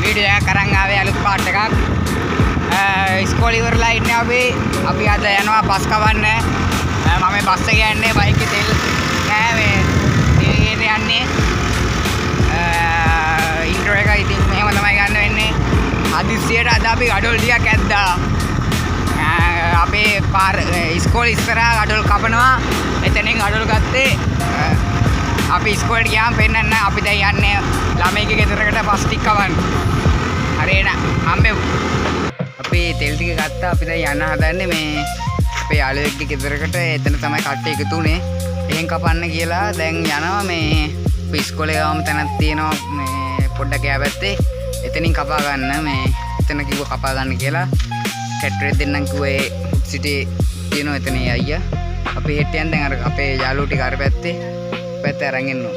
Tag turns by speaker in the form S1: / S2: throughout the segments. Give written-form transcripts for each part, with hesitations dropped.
S1: Video එකක් අරන් ආවේ අලුත් පාට් එකක්. ඉස්කෝලේ ඉවරලා ඉන්නේ අපි අද යනවා බස් කවන්න. මම මේ බස් එක යන්නේ බයික් එකේ තෙල් නෑ මේ තෙල් යන්නේ. ඉන්ට්‍රෝ එක ඉතින් මෙහෙම තමයි ගන්න වෙන්නේ. හදිස්සියට අද අපි ගඩොල් ටිකක් ඇද්දා. අපේ පාර ඉස්කෝලේ ඉස්සරහා ගඩොල් කපනවා. එතනින් ගඩොල් ගත්තේ අපි ඉස්කෝලේට ගියාම පෙන්නන්න අපි දැන් යන්නේ ළමයිගේ ගෙදරකට බස් ටික කවන්න. හරියට හම්බෙමු. අපි තෙල් ටික ගත්තා. අපි දැන් යන්න හදන්නේ මේ අපේ යාළුවෙක්ගේ ගෙදරකට. එතන තමයි කට්ටිය එකතු වුනේ. එහෙන් කපන්න කියලා දැන් යනවා මේ අපි ඉස්කෝලේ ගාම තැනක් තියෙනවා මේ පොඩ්ඩක් යා පැත්තේ. එතනින් කපා ගන්න මේ එතන කිව්ව කපා ගන්න කියලා. කැටරේ දෙන්නම් කිව්වේ සිටි තියෙනවා එතන අයියා. අපි හෙට යන දැන් අර අපේ යාළුවෝ ටික අර පැත්තේ අරන් එන්න ඕන.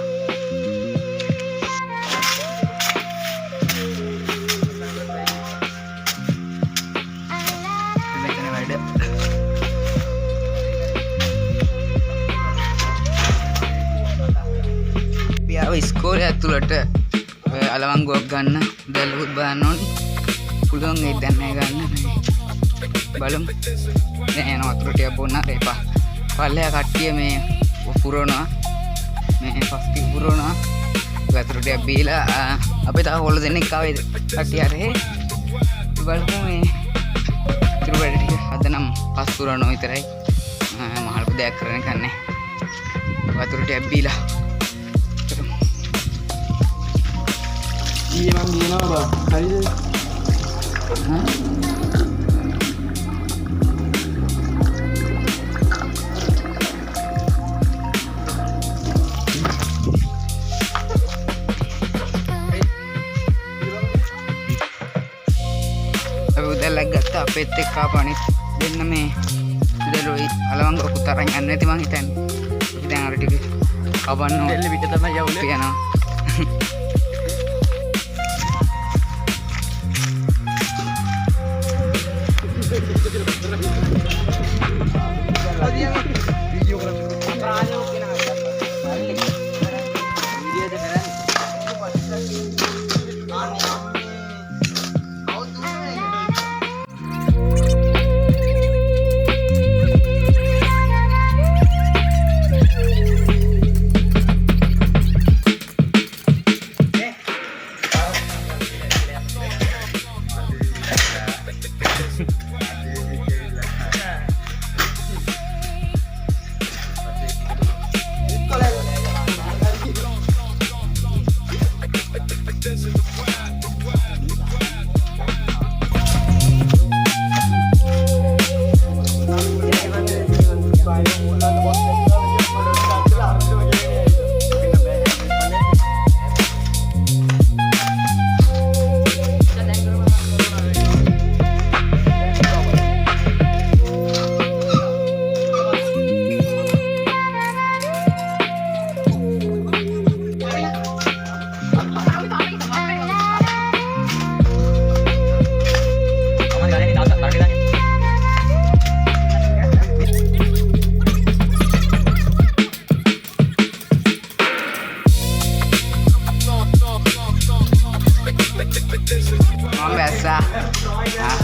S1: මෙතන වැඩ. අපි ආව ඉස්කෝලේ ඇතුළට අලවංගුවක් ගන්න දැල්ලුත් බලන්න ඕනේ. පුළුවන් ඒ දැන් නෑ ගන්න. බලමු. දැන් යනවා වතුර ටික බොන්න එපා. පල්ලෙහා කට්ටිය මේ පුරවනවා. මේ පස්ති පුරවනවා. වතුර ටික බීලා අපි තව හොල්ල දෙන්නෙක් ආවේ කට්ටිය අරේ. බලමු මේ ඉතුරු වැඩ ටික අද නම් පස් පුරවනවා විතරයි. මහලු දෙයක් කරන්න කන්නේ. වතුර ටික බීලා
S2: ඊයේ මම ගියනවා බා. හරිද?
S1: උදැල්ලක් ගත්තා අපෙත් එක්ක ආපනිත් දෙන්න මේ උදැල්ලෝයි අලවංගුවකුත් අරන් යන්න නැති මං හිතන්නේ. දැන් අර ටික කපන්න ඕනේ.
S2: දෙල්ල පිට තමයි යවුනේ.
S1: යනවා.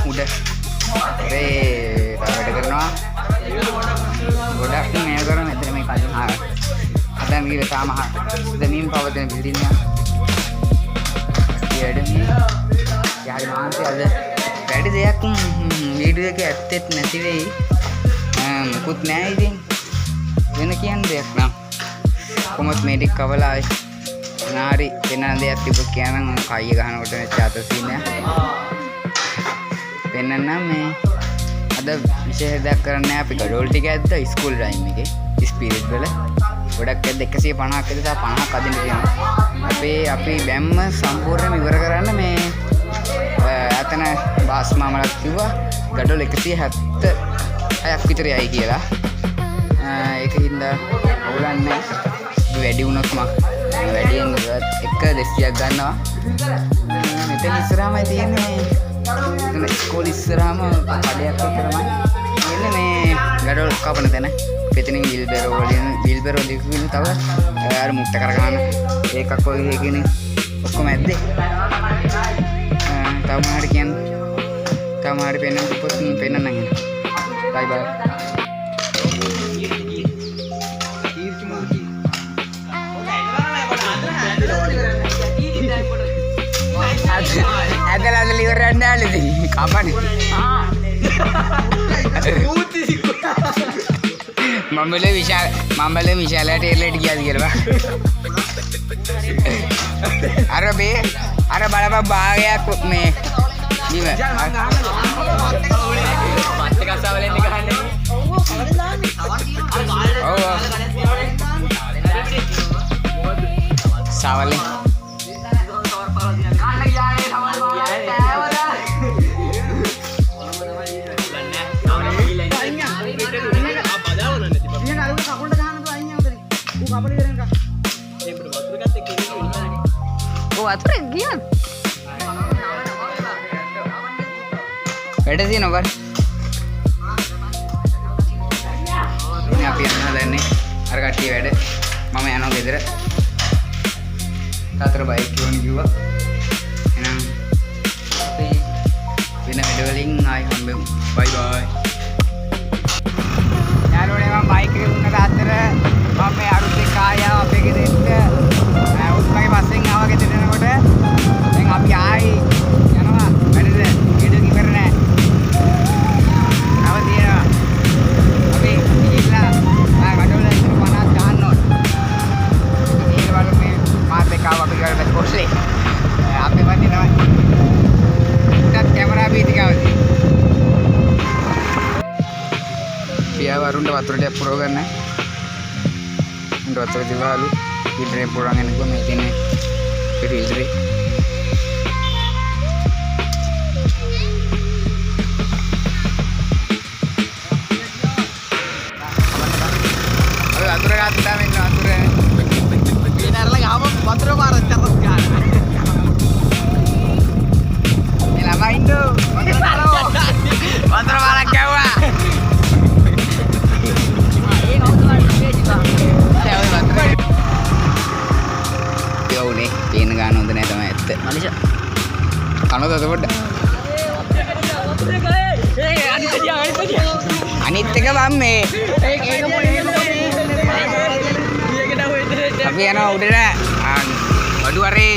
S1: උඩ ඒ වැඩ කරනවා ගොඩක් මේ කරන මෙතන මේ කලින් හදන් ගිහලා තාම දැනීම් පවතින බිල්ඩින් එක ඊයඩමි යාරි මාන්ති අද වැඩි දෙයක් වීඩියෝ එකේ ඇත්තෙත් නැති වෙයි මුකුත් නෑ ඉතින් වෙන කියන්න දෙයක් නෑ කොහොමත් මේ ටික කවලා නාරි වෙන දෙයක් තිබ්බ කියනනම් කයිය ගහනකොට නැච්ච අතසින් නෑ පෙන්නන්නම් මේ අද විශේෂ දෙයක් කරන්නේ අපි ගඩොල් ටික ඇද්ද ඉස්කෝලේ ටයිම් එකේ ස්පිරිට් වල ගොඩක් ඇද්ද 150ක් ඇද්ද තව 50ක් අදින්න තියෙනවා අපි බැම්ම සම්පූර්ණයෙන්ම ඉවර කරන්න මේ අතන බාස් මාමලක් කිව්වා ගඩොල් 176ක් විතර යයි කියලා ඒකින්ද ඕගොල්ලන්නේ වැඩි වුණොත් වැඩියෙන් එක 200ක් ගන්නවා මෙතන ඉස්සරහමයි තියෙන්නේ ඉස්කෝලේ ඉස්සරහම කඩයක් විතරමයි එන්නේ මේ ගඩොල් කපන තැන පිටින් වීල්බරෝ වලින් තව අර මුට්ට කරගන්න ඒකක් වගේ එකනේ ඔක්කොම ඇද්දේ තවමාරි කියන්නේ. තවමාරි පෙන්නන්න පොත් පෙන්නන්න නං. බයි බයි. ඇදලා ඉවර යන්න ආලේ කපන්නේ. මම්බලේ විශාලට එල්ලට ගියාද කියලා. අර බලපන් භාගයක් මේ දිව. සවලේ වතුර ගියා. වැඩ තියෙනවා බර. අපි යනවා දැන් අර කට්ටිය වැඩ. මම යනවා ගෙදර. තාතර බයික් ගියෝනි කිව්වා. එහෙනම් අපි වෙන වැඩ වලින් ආයි හම්බෙමු. බයි බයි. යාළුවනේ මම බයික් එකේ උන්න තාත්තර මම මේ අරුත් එක්ක ආයා අපේ ගෙදරට. උත්මගේ පස්සෙන් ආවා ගෙදරට එනකොට දැන් අපි ආයි යනවා වැඩට. ගෙදර ඉවර නෑ. තව තියෙනවා. අපි ගිහිල්ලා කඩවල ඉතර 50 ගන්න ඕන. ඒක වල මේ මාත් එක්ක ආවා අපි ගාවට කොස්ලේ. අපි වදිනවා. උඩත් කැමරා බීතිකාවදී. පියා වරුන්ට වතුර ටික පුරව ගන්න. උන්ට වතුර දිවාලු. filtre pulang ini gue makin filtre atur kata minum atur biar lagi apa atur marah terus kan ini lama itu atur malah kewa නේ පේන ගන්න හොඳ නෑ තමයි ඇත්ත. මනිෂා කනද එතකොට? අනිත් එක මම මේ අපි යනවා උඩට අඩු අරේ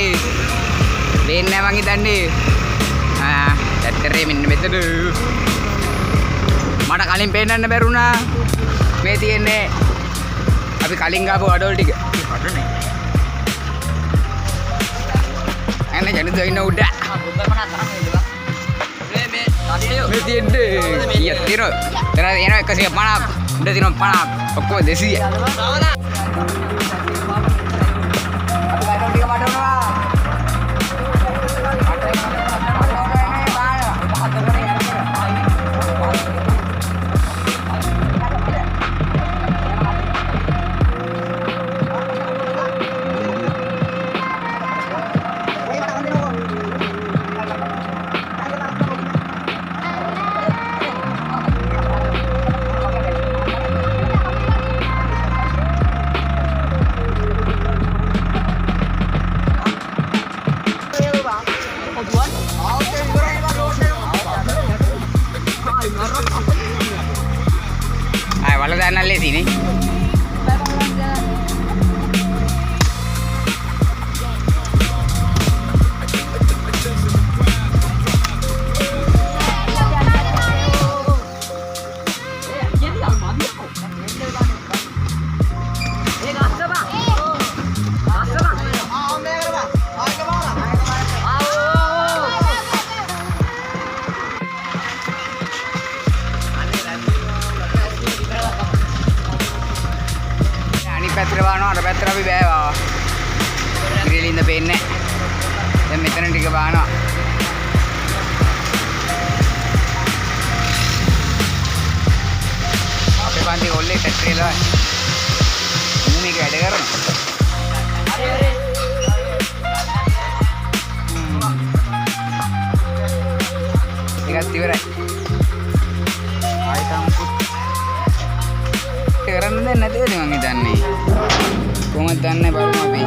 S1: දෙන්නේ නැහැ මං හිතන්නේ. ඇත්තරේ මෙන්න මෙතන මට කලින් පේන්නන්න බැරුණා. මේ තියෙන්නේ අපි කලින් ගාපු අඩෝල් ටික. අඩනේ ini jadi tuh ini udah. Iya tiro. Terus ini kasih panak. Udah tiro panak. Pokok desi ya. Wala dana le sini. පැත්තට බානවා අර පැත්තට අපි බෑවා. ග්‍රිලින්ද පේන්නේ. දැන් මෙතන ටික බානවා. අපේ පන්ති කොල්ලේ ටැක්ටරේලා මූ මේක වැඩ කරනවා. ඒකත් ඉවරයි. ආයි තාම කරන්න දෙන්නේ නැතිද මං හිතන්නේ. කොහොමද දන්නේ බලමු අපි.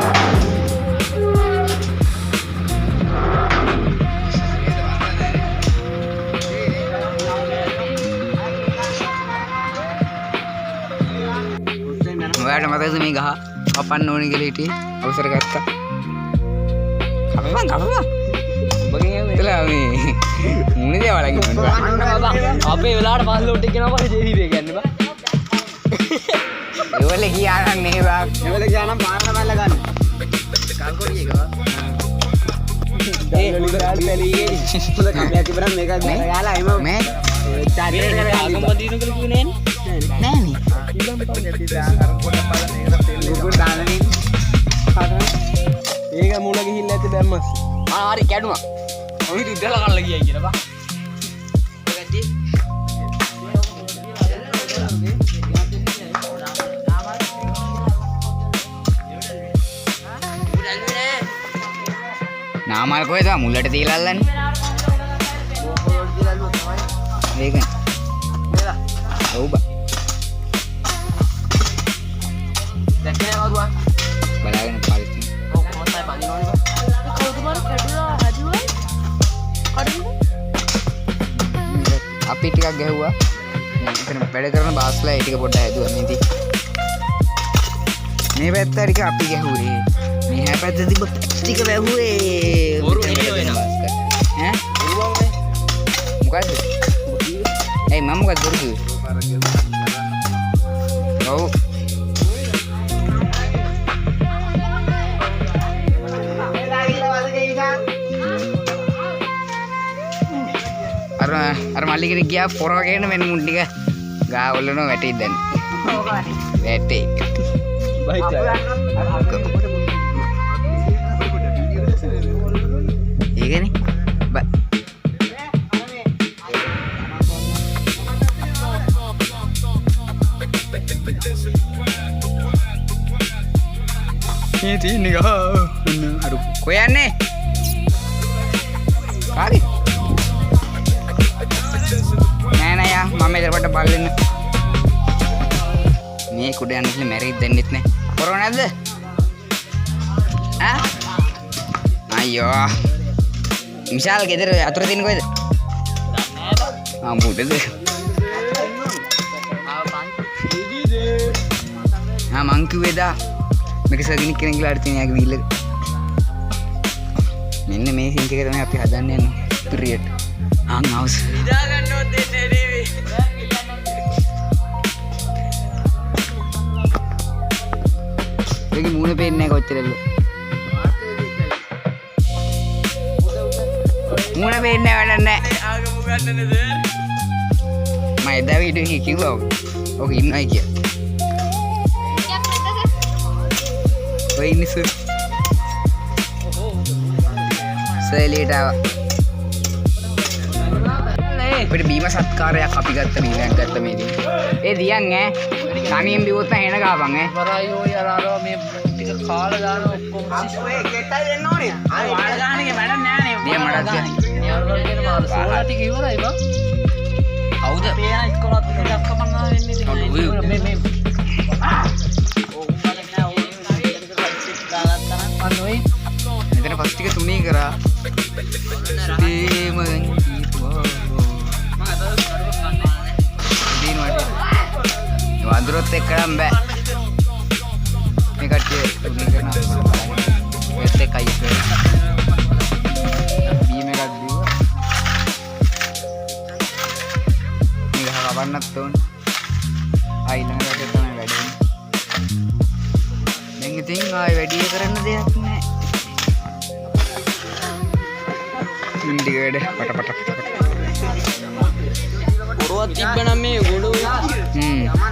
S1: ඔයාලට මතකද මේ ගහ කපන්න ඕනේ කියලා හිටියේ? අවසර ගත්තා. කපපන්. ඔබගෙන් එතලා මේ මුනේ දේවල් අගින්න.
S2: අපේ වෙලාවට පස්සේ උඩ කියනවා පස්සේ ජීවිතේ කියන්නේ බා.
S1: ඒවල ගියානම් නේ බා.
S2: ඒවල ගියානම් පාරට මල්ල ගන්න. කල්කොඩි එක බා. ඒ මුදල් පැලියේ මුද කම්බයක් ඉබරන් මේක ගාලා එම
S1: මේ
S2: චාටරේට කරලා ආගම බඳිනු කියලා කිව්වේ නෑනේ. ගුගුල් දානනේ. ඒක මුල ගිහිල්ලා ඇති බැම්මස්.
S1: හරි කැඩුවා.
S2: ඔහි ඉඳලා කල්ලා ගියයි කියලා බා.
S1: නාමල් කොහෙද මුල්ලට තියලා අල්ලන්නේ? ඒක. ඔව් බා.
S2: දැක්කේ නෑ වරුවා.
S1: බලාගෙන පාවිච්චි.
S2: ඔව් කොහොමද බඳිනවනේ බා.
S3: කවුද බර කැඩුලා හදුවා කඩුනේ
S1: අපි ටිකක් ගැහුවා. එතන වැඩ කරන බාස්ලා ඒ ටික පොඩ්ඩක් හැදුවා මේදී. මේ පැත්ත ටික අපි ගැහුවේ. මේ පැත්ත තිබ්බ ටික වැහුවේ.
S2: බොරු නෙමෙයි ඔය නම.
S1: ඈ?
S2: බොරුවන්නේ.
S1: මොකද්ද? ඒ මම මොකද බොරු කිව්වේ? ඔව්. අර මල්ලිකට ගියා පොරවගෙන මෙන්න මුන් ටික ගාවලන වැටෙයි දැන්. වැටෙයි.
S2: බයිට්.
S1: ඒකනේ. බා. මේ තියන්නේ ගහ. අර කොයන්නේ? කාගේ? නෑ යා මම මෙතන කොට බලන්න. මේ කුඩ යන්න ඉන්නේ මැරිත් දෙන්නෙත් නෑ. පොරව නැද්ද? ඈ? අයියෝ. විශාල ගෙදර අතුර තියෙන කොහෙද? ආ මුඩද? ආ මං කිව්වේදා මේක සර්ගිනික් කෙනෙක් කියලා අර තියෙන යාගේ වීල් එක. මෙන්න මේ සින්ක් එක තමයි අපි හදන්න යන්නේ පිරියට. ආන් හවුස්.
S2: ඉදා ගන්නවත් දෙන්නේ නෙවෙයි.
S1: ඒකේ මූණ පේන්නේ නැහැ කොච්චරද? මූණ පේන්නේ වැඩක් නැහැ.
S2: ආගම ගන්නනේ සර්.
S1: මම එදා වීඩියෝ එකේ කිව්වා ඔක ඉන්නයි කියලා. ඔය ඉන්නේ සර්. සෙලියට ආවා. අපිට බීම සත්කාරයක් අපි ගත්ත බීමක් ගත්ත මේදී. ඒ දියන් ඈ තනියෙන් බිව්වොත් නම් එන ගාපන් ඈ.
S2: වරයි ඔය අරව මේ ටික කාලා දාන ඔක්කොම ඔය ගෙට්ටයි දෙන්න ඕනේ. ආ වල ගානගේ වැඩක් නෑනේ.
S1: දිය මඩක් දිය.
S2: නියවරවල කියන මාර සෝලා ටික ඉවරයි බා.
S1: කවුද?
S2: අපි යන ඉස්කෝලත් එකක් කපන්නා වෙන්නේ ඉතින්. මේ ආ! ඕ උඹලගේ නෑ ඕ දාගත්තා නම් අන්න ඔය
S1: මෙතන ෆස්ට් එක තුනී කරා. බීම වඳුරොත් එක්කනම් බෑ. මේ කට්ටිය තුනී කරනවා. ඒත් එකයි එක. බීම එකක් දීවා. මේ ගහ කවන්නත් ඕන. ඊළඟට තමයි වැඩ වෙන්නේ. දැන් ඉතින් ආයෙ වැඩි කරන්න දෙයක් නෑ. ඉන්දිය වැඩ පට.
S2: පොරවක් තිබ්බනම් මේ ගොඩ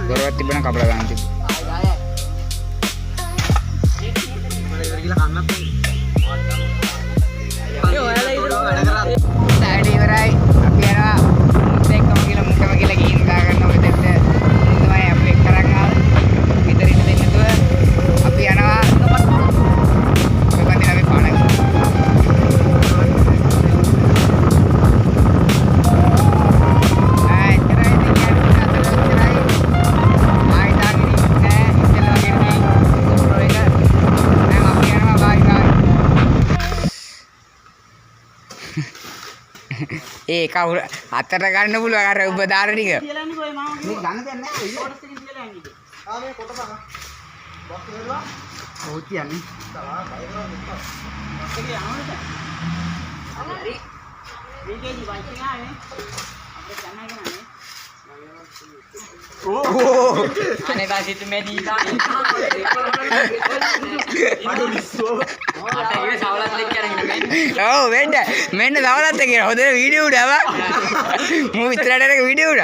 S1: දොරවත් තිබෙන කපලා ගන්න තිබ්බ. සයිඩ් ඉවරයි. අපි යනවා මුත් එක්කම කියලා මුකම කියලා ගිහින් ගා ගන්න ඔය දෙන්න. තමයි අපි එක් කරන් ආවේ. විතර ඉන්න දෙන්න තුව අපි යනවා. ඔය බන්දින අපි පාඩම්. ඒ කවුරු අතට ගන්න පුළුවන් අර ඔබ දාන ටික.
S2: කියලානේ කොයි මාම මේ ගන්න දෙයක් නැහැ. කොටස් එකකින් කියලා යන්නේ. ආ මේ කොට බං. ඔව් තියන්නේ.
S1: අනේ දාසිට මේ දීලා ඔව් මෙන්න සවලත් කියලා හොඳ වීඩියෝ උඩ ආවා මූ විතරට වීඩියෝ උඩ